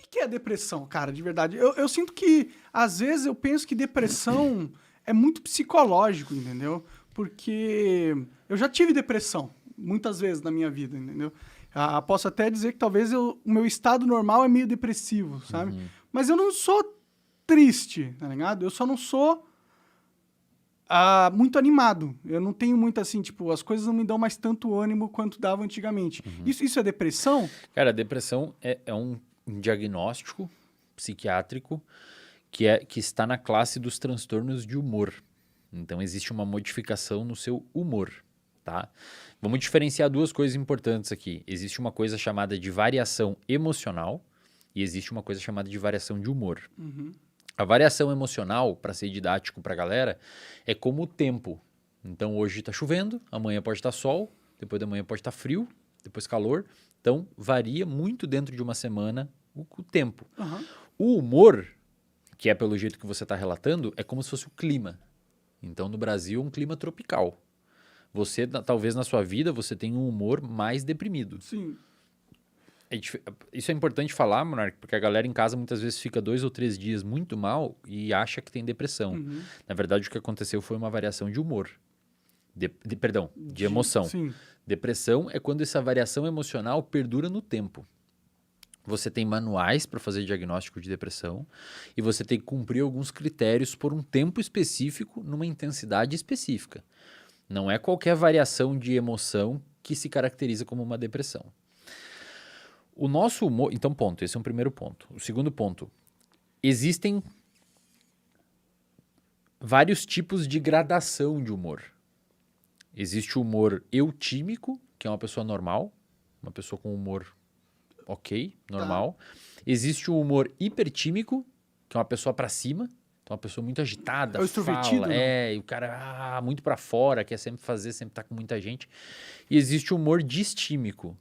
que é depressão, cara, de verdade? Eu sinto que, às vezes, eu penso que depressão é muito psicológico, entendeu? Porque eu já tive depressão, muitas vezes na minha vida, entendeu? Posso até dizer que talvez o meu estado normal é meio depressivo, sabe? Mas eu não sou triste, tá ligado? Eu só não sou muito animado. Eu não tenho muito assim, tipo, as coisas não me dão mais tanto ânimo quanto dava antigamente. Isso é depressão? Cara, a depressão é um diagnóstico psiquiátrico que está na classe dos transtornos de humor. Então, existe uma modificação no seu humor, tá? Vamos diferenciar duas coisas importantes aqui. Existe uma coisa chamada de variação emocional e existe uma coisa chamada de variação de humor. A variação emocional, para ser didático para a galera, é como o tempo. Então, hoje está chovendo, amanhã pode estar sol, depois da manhã pode estar frio, depois calor. Então, varia muito dentro de uma semana o tempo. O humor, que é pelo jeito que você está relatando, é como se fosse o clima. Então, no Brasil, um clima tropical. Você, talvez na sua vida, você tenha um humor mais deprimido. Sim. Isso é importante falar, Monark, porque a galera em casa muitas vezes fica 2 ou 3 dias muito mal e acha que tem depressão. Na verdade, o que aconteceu foi uma variação de humor. Perdão, de emoção. Sim. Depressão é quando essa variação emocional perdura no tempo. Você tem manuais para fazer diagnóstico de depressão e você tem que cumprir alguns critérios por um tempo específico, numa intensidade específica. Não é qualquer variação de emoção que se caracteriza como uma depressão. O nosso humor... Então, ponto. Esse é um primeiro ponto. O segundo ponto. Existem vários tipos de gradação de humor. Existe o humor eutímico, que é uma pessoa normal, uma pessoa com humor ok, normal. Existe o humor hipertímico, que é uma pessoa pra cima, então uma pessoa muito agitada, É o extrovertido, não? e o cara muito pra fora, quer sempre fazer, sempre tá com muita gente. E existe o humor distímico,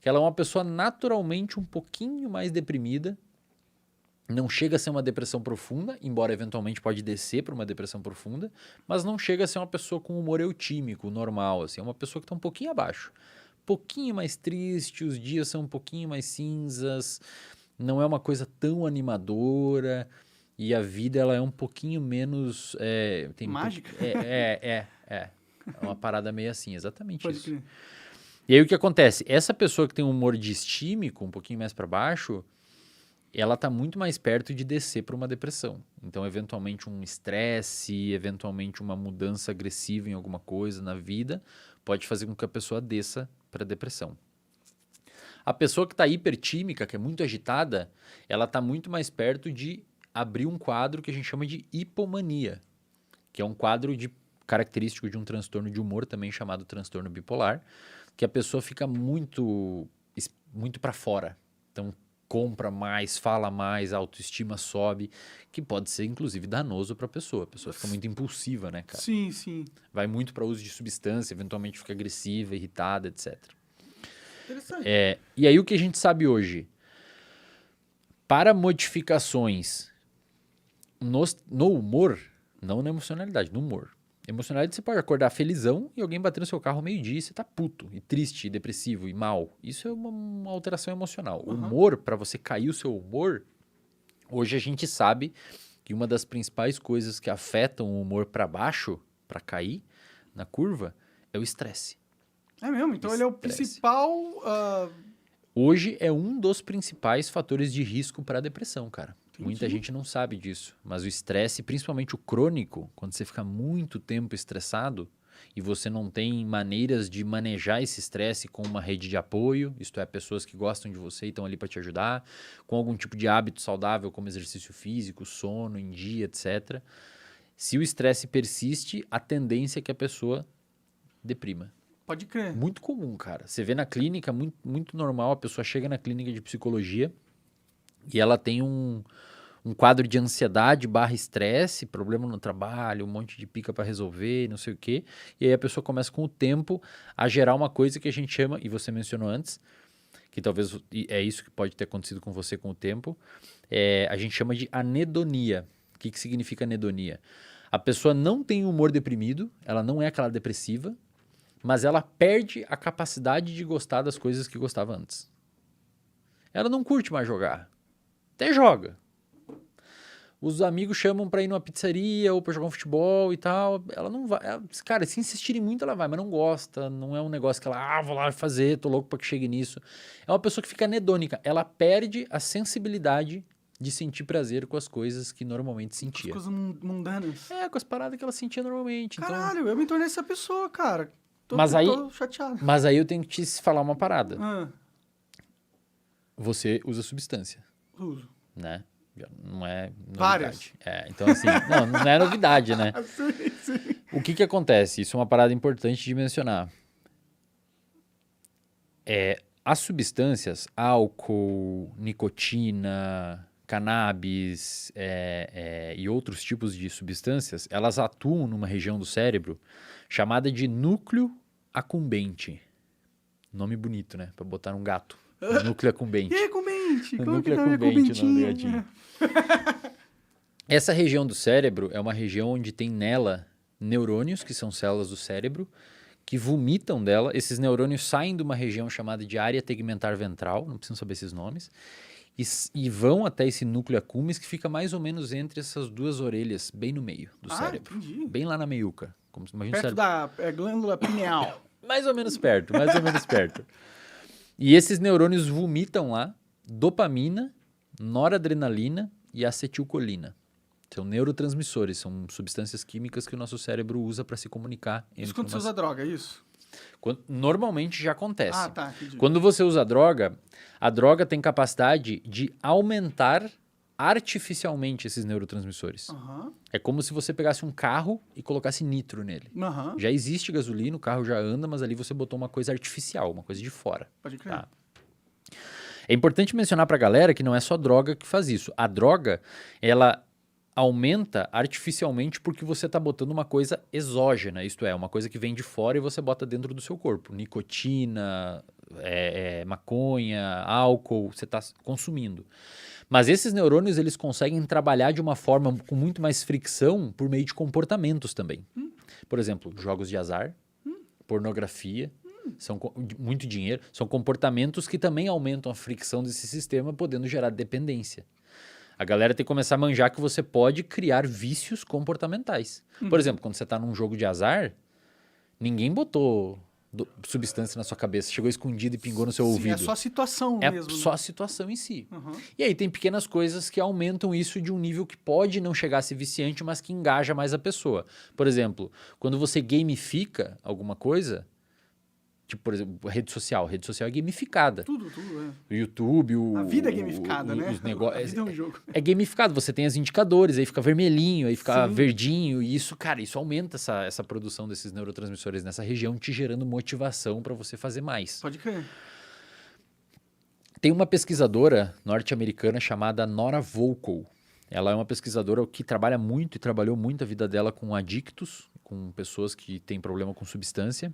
que ela é uma pessoa naturalmente um pouquinho mais deprimida, não chega a ser uma depressão profunda, embora eventualmente pode descer para uma depressão profunda, mas não chega a ser uma pessoa com humor eutímico, normal, assim, é uma pessoa que está um pouquinho abaixo. Um pouquinho mais triste, os dias são um pouquinho mais cinzas, não é uma coisa tão animadora e a vida ela é um pouquinho menos... Mágica? É uma parada meio assim, exatamente Pode isso. crer. E aí o que acontece? Essa pessoa que tem um humor distímico, um pouquinho mais para baixo, ela está muito mais perto de descer para uma depressão. Então, eventualmente um estresse, eventualmente uma mudança agressiva em alguma coisa na vida, pode fazer com que a pessoa desça para a depressão. A pessoa que está hipertímica, que é muito agitada, ela está muito mais perto de abrir um quadro que a gente chama de hipomania, que é um quadro característico de um transtorno de humor também chamado transtorno bipolar, que a pessoa fica muito para fora. Então, compra mais, fala mais, a autoestima sobe, que pode ser, inclusive, danoso para a pessoa. A pessoa fica muito impulsiva, né, cara? Sim, sim. Vai muito para uso de substância, eventualmente fica agressiva, irritada, etc. Interessante. E aí, o que a gente sabe hoje? Para modificações no humor, não na emocionalidade, no humor. Emocionalidade, você pode acordar felizão e alguém bater no seu carro ao meio-dia e você tá puto, e triste, e depressivo, e mal. Isso é uma alteração emocional. O humor, para você cair o seu humor, hoje a gente sabe que uma das principais coisas que afetam o humor para baixo, para cair na curva, é o estresse. É mesmo? Então ele é o principal... Hoje é um dos principais fatores de risco para a depressão, cara. Entendi. Muita gente não sabe disso, mas o estresse, principalmente o crônico, quando você fica muito tempo estressado e você não tem maneiras de manejar esse estresse com uma rede de apoio, isto é, pessoas que gostam de você e estão ali para te ajudar, com algum tipo de hábito saudável como exercício físico, sono em dia, etc. Se o estresse persiste, a tendência é que a pessoa deprima. Pode crer. Muito comum, cara. Você vê na clínica, muito normal, a pessoa chega na clínica de psicologia e ela tem um quadro de ansiedade / estresse, problema no trabalho, um monte de pica para resolver, não sei o quê. E aí a pessoa começa com o tempo a gerar uma coisa que a gente chama, e você mencionou antes, que talvez é isso que pode ter acontecido com você com o tempo, a gente chama de anedonia. O que significa anedonia? A pessoa não tem humor deprimido, ela não é aquela depressiva, mas ela perde a capacidade de gostar das coisas que gostava antes. Ela não curte mais jogar. até joga. Os amigos chamam pra ir numa pizzaria ou pra jogar um futebol e tal. Ela não vai. Cara, se insistirem muito, ela vai, mas não gosta. Não é um negócio que ela, vou lá fazer, tô louco pra que chegue nisso. É uma pessoa que fica anedônica. Ela perde a sensibilidade de sentir prazer com as coisas que normalmente sentia. As coisas mundanas. Com as paradas que ela sentia normalmente. Caralho, eu me tornei essa pessoa, cara. Tô chateado. Mas aí eu tenho que te falar uma parada. Ah, Você usa substância, uso. né? Já não é novidade. Várias. Então assim, não é novidade, né? Sim. O que acontece? Isso é uma parada importante de mencionar. As substâncias, álcool, nicotina, cannabis e outros tipos de substâncias, elas atuam numa região do cérebro chamada de núcleo accumbente. Nome bonito, né? Pra botar um gato. Núcleo accumbente. E aí, Cumbente? Como que Núcleo tá minha accumbente, o nome do Cumbentinha? gatinho. Essa região do cérebro é uma região onde tem nela neurônios, que são células do cérebro, que vomitam dela. Esses neurônios saem de uma região chamada de área tegmentar ventral, não precisam saber esses nomes, e vão até esse núcleo accumbens, que fica mais ou menos entre essas duas orelhas, bem no meio do cérebro. Entendi. Bem lá na meiuca. Imagina o Perto cérebro. da glândula pineal. Mais ou menos perto, mais ou menos perto. E esses neurônios vomitam lá dopamina, noradrenalina e acetilcolina. São neurotransmissores, são substâncias químicas que o nosso cérebro usa para se comunicar. Isso quando você usa droga, é isso? Normalmente já acontece. Ah, tá, entendi. Quando você usa a droga tem capacidade de aumentar artificialmente esses neurotransmissores. Aham, É como se você pegasse um carro e colocasse nitro nele. aham, Já existe gasolina, o carro já anda, mas ali você botou uma coisa artificial, uma coisa de fora. pode crer. Tá. É importante mencionar pra galera que não é só droga que faz isso. A droga, ela aumenta artificialmente porque você tá botando uma coisa exógena, isto é, uma coisa que vem de fora e você bota dentro do seu corpo. Nicotina, maconha, álcool, você tá consumindo. Mas esses neurônios, eles conseguem trabalhar de uma forma com muito mais fricção por meio de comportamentos também. Por exemplo, jogos de azar, pornografia, muito dinheiro, são comportamentos que também aumentam a fricção desse sistema, podendo gerar dependência. A galera tem que começar a manjar que você pode criar vícios comportamentais. Por exemplo, quando você está num jogo de azar, ninguém botou substância na sua cabeça, chegou escondido e pingou no seu ouvido. É só a situação É mesmo. só né? a situação em si. Uhum. E aí tem pequenas coisas que aumentam isso de um nível que pode não chegar a ser viciante, mas que engaja mais a pessoa. Por exemplo, quando você gamifica alguma coisa, tipo, por exemplo, rede social é gamificada. Tudo, é. O YouTube, A vida é gamificada, né? os negócios. A vida é um jogo. É gamificado, você tem os indicadores, aí fica vermelhinho, aí fica verdinho, e isso, cara, isso aumenta essa produção desses neurotransmissores nessa região, te gerando motivação para você fazer mais. Pode crer. Tem uma pesquisadora norte-americana chamada Nora Volkow. Ela é uma pesquisadora que trabalha muito e trabalhou muito a vida dela com adictos, com pessoas que têm problema com substância.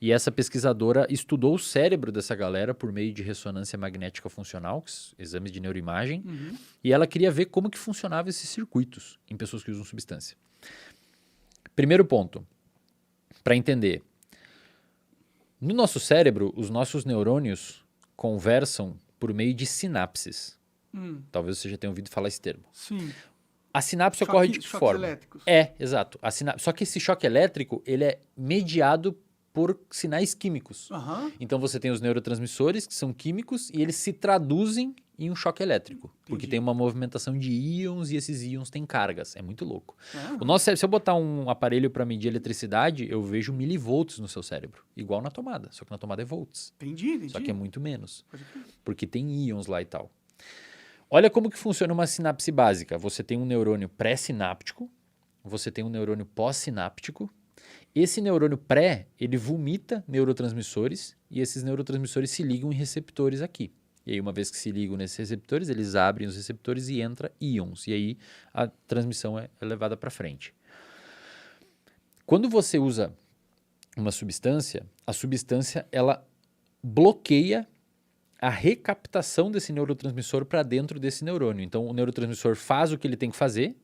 E essa pesquisadora estudou o cérebro dessa galera por meio de ressonância magnética funcional, exames de neuroimagem, e ela queria ver como que funcionavam esses circuitos em pessoas que usam substância. Primeiro ponto, para entender. No nosso cérebro, os nossos neurônios conversam por meio de sinapses. Talvez você já tenha ouvido falar esse termo. Sim. A sinapse ocorre de que choques forma? elétricos. Exato. Só que esse choque elétrico, ele é mediado por sinais químicos. Aham. Então você tem os neurotransmissores, que são químicos, e eles se traduzem em um choque elétrico. Porque tem uma movimentação de íons e esses íons têm cargas. É muito louco. O nosso cérebro, se eu botar um aparelho para medir eletricidade, eu vejo milivolts no seu cérebro. Igual na tomada, só que na tomada é volts. Entendi. Só que é muito menos. Pode crer. Porque tem íons lá e tal. Olha como que funciona uma sinapse básica. Você tem um neurônio pré-sináptico, você tem um neurônio pós-sináptico. Esse neurônio pré, ele vomita neurotransmissores e esses neurotransmissores se ligam em receptores aqui. E aí, uma vez que se ligam nesses receptores, eles abrem os receptores e entra íons. E aí, a transmissão é levada para frente. Quando você usa uma substância, a substância, ela bloqueia a recaptação desse neurotransmissor para dentro desse neurônio. Então, o neurotransmissor faz o que ele tem que fazer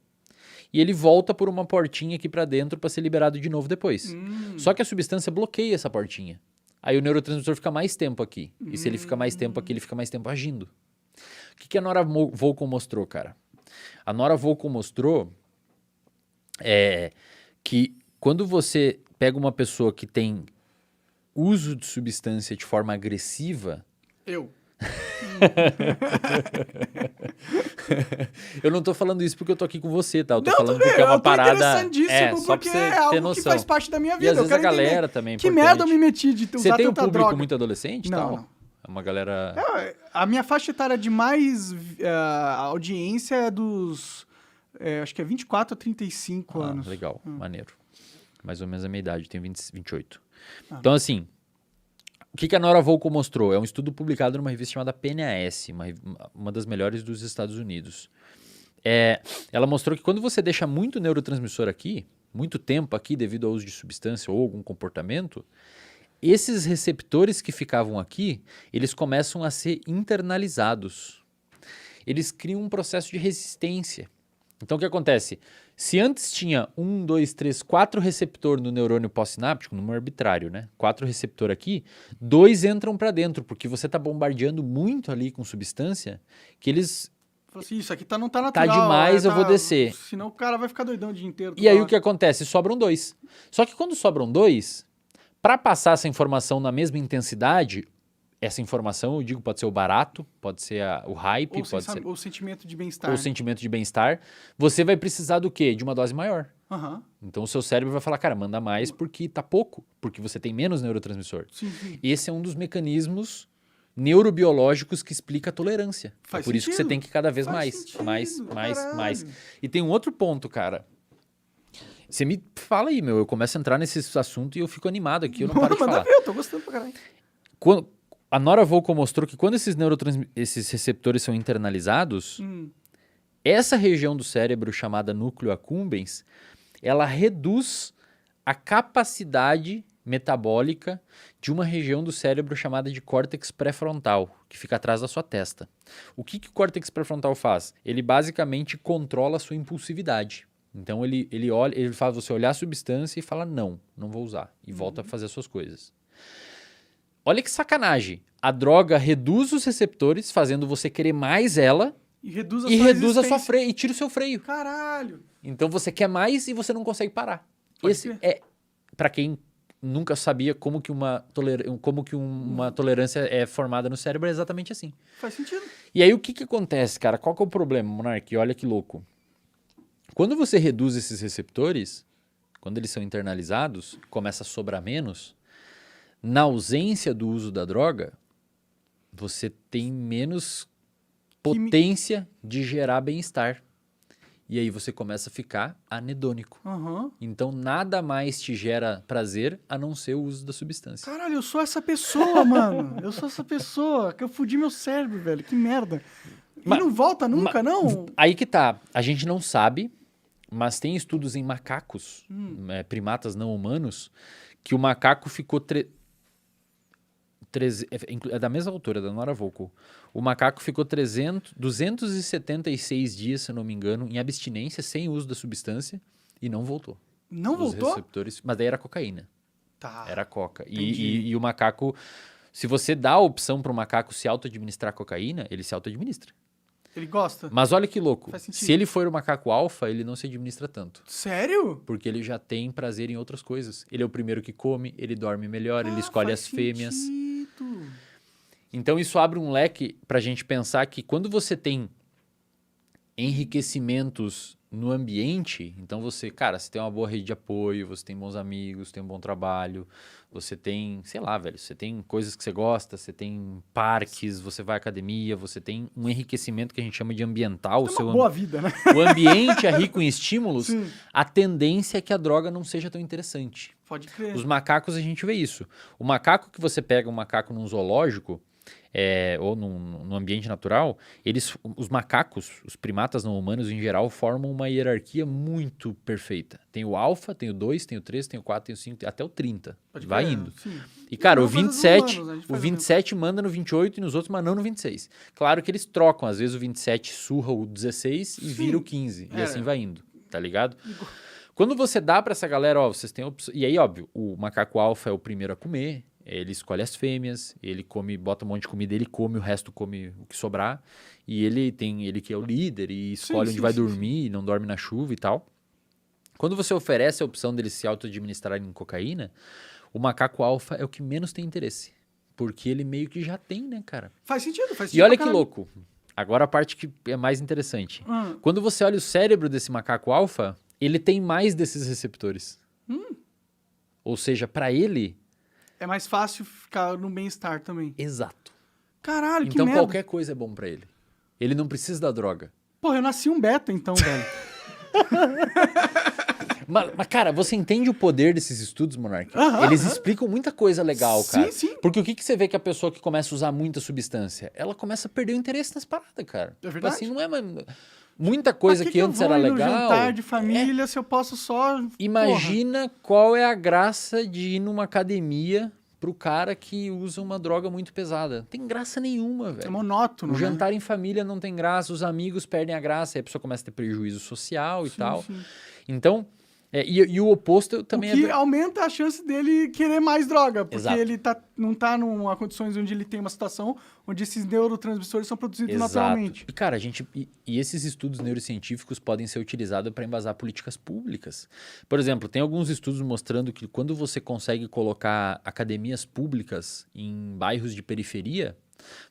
e ele volta por uma portinha aqui para dentro para ser liberado de novo depois. Só que a substância bloqueia essa portinha. Aí o neurotransmissor fica mais tempo aqui. E se ele fica mais tempo aqui, ele fica mais tempo agindo. que a Nora Volkow mostrou, cara? A Nora Volkow mostrou que quando você pega uma pessoa que tem uso de substância de forma agressiva... Eu não tô falando isso porque eu tô aqui com você, tá? Eu tô Não, falando tudo bem, porque é uma eu tô parada... interessantíssimo, só pra porque você é ter algo noção. que faz parte da minha E vida. às vezes eu a quero entender galera também é que importante. merda eu me meti de Você usar tem um tanta público droga. muito adolescente e Não, tal? não. É uma galera... A minha faixa etária de mais audiência é dos... acho que é 24 a 35 anos. Legal, maneiro. Mais ou menos a minha idade, tenho 28. Ah. Então, assim, o que a Nora Volkow mostrou? É um estudo publicado numa revista chamada PNAS, uma das melhores dos Estados Unidos. Ela mostrou que quando você deixa muito neurotransmissor aqui, muito tempo aqui devido ao uso de substância ou algum comportamento, esses receptores que ficavam aqui, eles começam a ser internalizados. Eles criam um processo de resistência. Então, o que acontece? Se antes tinha 1, 2, 3, 4 receptor no neurônio pós-sináptico, número arbitrário, né? 4 receptor aqui, 2 entram para dentro, porque você está bombardeando muito ali com substância, que eles... Falei assim, isso aqui não tá natural. Tá demais, eu vou descer. Senão o cara vai ficar doidão o dia inteiro. E aí o que acontece? Sobram 2. Só que quando sobram 2, para passar essa informação na mesma intensidade, essa informação, eu digo, pode ser o barato, pode ser o hype, pode ser o sentimento de bem-estar. o sentimento de bem-estar, você vai precisar do quê? De uma dose maior. Aham. Então o seu cérebro vai falar, cara, manda mais porque tá pouco, porque você tem menos neurotransmissor. Sim, sim. Esse é um dos mecanismos neurobiológicos que explica a tolerância. Faz É por isso que você sentido. tem que cada vez Faz mais, sentido, mais. caralho. E tem um outro ponto, cara. Você me fala aí, meu, eu começo a entrar nesse assunto e eu fico animado aqui, eu não paro de Manda falar. ver, eu tô gostando pra caralho. A Nora Volkow mostrou que quando esses receptores são internalizados, essa região do cérebro chamada núcleo accumbens, ela reduz a capacidade metabólica de uma região do cérebro chamada de córtex pré-frontal, que fica atrás da sua testa. O que o córtex pré-frontal faz? Ele basicamente controla a sua impulsividade. Então ele faz você olhar a substância e fala não vou usar, e volta a fazer as suas coisas. Olha que sacanagem. A droga reduz os receptores, fazendo você querer mais ela E reduz a e sua reduz a sua resistência. freio e tira o seu freio. Caralho. Então você quer mais e você não consegue parar. Pode Esse ser. é, para quem nunca sabia como que uma tolerância é formada no cérebro, é exatamente assim. Faz sentido. E aí o que acontece, cara? Qual que é o problema, Monark? Olha que louco. Quando você reduz esses receptores, quando eles são internalizados, começa a sobrar menos, na ausência do uso da droga, você tem menos potência de gerar bem-estar. E aí você começa a ficar anedônico. Aham. Então nada mais te gera prazer a não ser o uso da substância. Caralho, eu sou essa pessoa, mano. Eu sou essa pessoa. Que eu fudi meu cérebro, velho. Que merda. E Mas- não volta nunca, não? Aí que tá. A gente não sabe, mas tem estudos em macacos, primatas não humanos, que o macaco ficou... É da mesma autora, da Nora Volkow. O macaco ficou 276 dias, se eu não me engano, em abstinência, sem uso da substância, e não voltou. Não Os voltou? receptores, mas daí era cocaína. Tá. Era coca. Entendi. E o macaco, se você dá a opção para o macaco se auto-administrar cocaína, ele se auto-administra. Ele gosta? Mas olha que louco. Faz sentido. Se ele for o macaco alfa, ele não se administra tanto. Sério? Porque ele já tem prazer em outras coisas. Ele é o primeiro que come, ele dorme melhor, ele escolhe faz as fêmeas. sentido. Então isso abre um leque para a gente pensar que quando você tem enriquecimentos no ambiente, então você tem uma boa rede de apoio, você tem bons amigos, tem um bom trabalho, você tem, sei lá, velho, você tem coisas que você gosta, você tem parques, você vai à academia, você tem um enriquecimento que a gente chama de ambiental. Tem uma boa vida, né? O ambiente é rico em estímulos, Sim. a tendência é que a droga não seja tão interessante. Pode crer. Os macacos a gente vê isso. O macaco que você pega um macaco num zoológico ou num ambiente natural, os macacos, os primatas não humanos em geral, formam uma hierarquia muito perfeita. Tem o alfa, tem o 2, tem o 3, tem o 4, tem o 5, até o 30. Pode Vai crer, indo. sim. E, cara, o Não, mas os 27, humanos, a gente o faz 27 manda no 28 e nos outros, mas não no 26. Claro que eles trocam. Às vezes o 27 surra o 16 e Sim. vira o 15. E É. assim vai indo, tá ligado? Quando você dá pra essa galera, ó, vocês têm opção. E aí, óbvio, o macaco alfa é o primeiro a comer, Ele escolhe as fêmeas, ele come, bota um monte de comida, ele come, o resto come o que sobrar. E ele que é o líder e escolhe onde vai dormir, não dorme na chuva e tal. Quando você oferece a opção deles se auto-administrarem cocaína, o macaco alfa é o que menos tem interesse. Porque ele meio que já tem, né, cara? Faz sentido. E olha que louco. Agora a parte que é mais interessante. Quando você olha o cérebro desse macaco alfa, ele tem mais desses receptores. Ou seja, para ele... É mais fácil ficar no bem-estar também. Exato. Caralho, que então merda. qualquer coisa é bom para ele. Ele não precisa da droga. Porra, eu nasci um beta então, velho. Mas, cara, você entende o poder desses estudos, Monark? Eles explicam muita coisa legal, cara. Sim. Porque o que você vê que a pessoa que começa a usar muita substância, ela começa a perder o interesse nas paradas, cara. É verdade. Assim, não é muita coisa que antes era legal. No jantar de família se eu posso só... Imagina qual é a graça de ir numa academia pro cara que usa uma droga muito pesada. Não tem graça nenhuma, velho. É monótono, O jantar em família não tem graça, os amigos perdem a graça, aí a pessoa começa a ter prejuízo social e tal. Sim. Então, e o oposto também o que aumenta a chance dele querer mais droga, porque Exato. ele não tá numa condições onde ele tem uma situação onde esses neurotransmissores são produzidos Exato. naturalmente. E, cara, e esses estudos neurocientíficos podem ser utilizados para embasar políticas públicas. Por exemplo, tem alguns estudos mostrando que quando você consegue colocar academias públicas em bairros de periferia,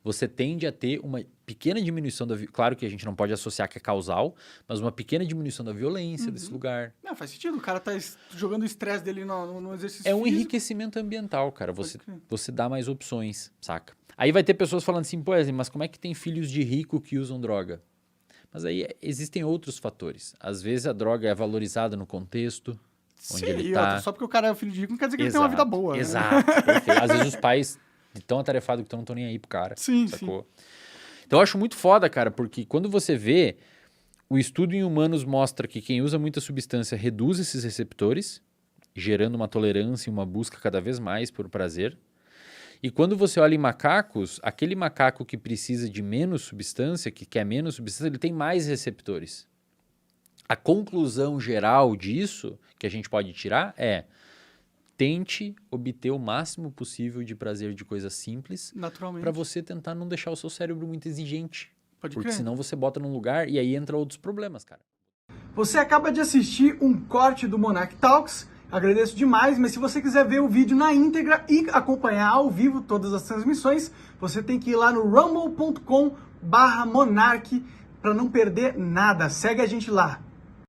você tende a ter uma pequena diminuição claro que a gente não pode associar que é causal, mas uma pequena diminuição da violência desse lugar. Não, faz sentido. O cara tá jogando o estresse dele no exercício É um físico. enriquecimento ambiental, cara. Você dá mais opções, saca? Aí vai ter pessoas falando assim, pô, mas como é que tem filhos de rico que usam droga? Mas aí existem outros fatores. Às vezes a droga é valorizada no contexto onde ele tá. Só porque o cara é filho de rico não quer dizer que ele tem uma vida boa. Exato, né? perfeito. Às vezes os pais tão atarefados que não estão nem aí pro cara. Sim. Então eu acho muito foda, cara, porque quando você vê, o estudo em humanos mostra que quem usa muita substância reduz esses receptores, gerando uma tolerância e uma busca cada vez mais por prazer. E quando você olha em macacos, aquele macaco que precisa de menos substância, que quer menos substância, ele tem mais receptores. A conclusão geral disso, que a gente pode tirar, é: tente obter o máximo possível de prazer de coisas simples, Naturalmente. para você tentar não deixar o seu cérebro muito exigente. Pode Porque crer. senão você bota num lugar e aí entra outros problemas, cara. Você acaba de assistir um corte do Monark Talks. Agradeço demais, mas se você quiser ver o vídeo na íntegra e acompanhar ao vivo todas as transmissões, você tem que ir lá no rumble.com/monark para não perder nada. Segue a gente lá.